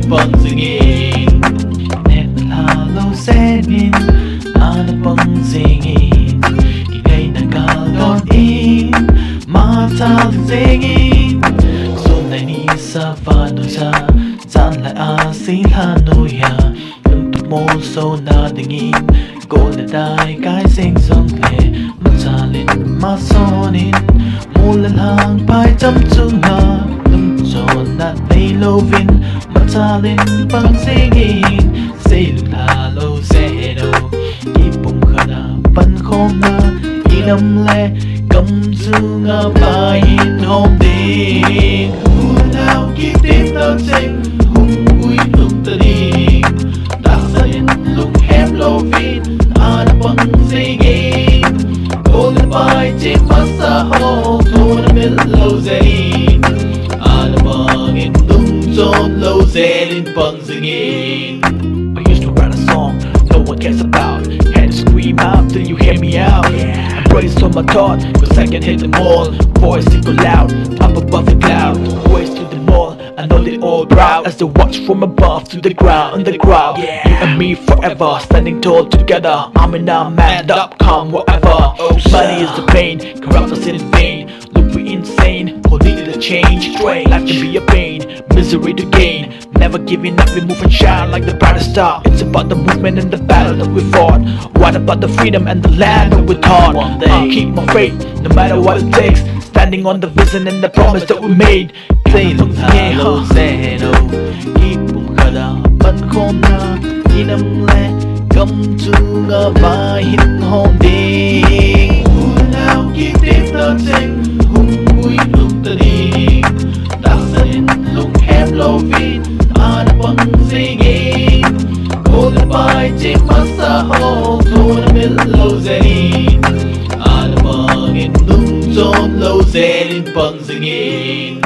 bằng zingin net halo zenin ana pang zingin kigay na kalon in mata zingin sunay ni sa vano sa san lại asin hanoya untuk mo so na dingin cô là đai cái sinh sông lệ mất salin mà sonin mua lên hàng bài chăm chung na đừng tròn nát lấy lâu vin mất salin bằng zingin say lục thà lâu xe đâu ibung khana ban khom na inam le cầm du nga bài in hôm đi mùa nào kịp đêm tao tranh hùng vui lúc ta đi ta salin lúc hẹp lâu vin ana pang zingin cô lên bài trên masa ho thu na mil lâu zenin ana pang in dung chôn lâu zenin pang zingin. I used to write a song no one cares about. Had to scream out till you hear me out. And praise on my thought, cause I can hit them all. Voice echo loud, up above the cloud. Ways to the mall, I know they all proud. As they watch from above to the ground, in the crowd. You and me forever, standing tall together. I'm in our mad up, come whatever. Money is the pain, corrupt us in vain. Look, we insane, holding the change. Life can be a pain, misery to gain. Never giving up, we move and shine like the brightest star. It's about the movement and the battle that we fought. What about the freedom and the land that we taught? I'll keep my faith, no matter what it takes. Standing on the vision and the promise that we made. Say look halo zeno ibung khada ban khom na inam le cầm chu nga ba hin hom ding mùa nào kịp đêm tao tranh hùng vui lúc ta đi ta salin lúc hẹp lâu vin ana pang zingin cô lên bài trên masa ho thu na mil lâu zenin ana pang in dung chôn lâu zenin pang zingin.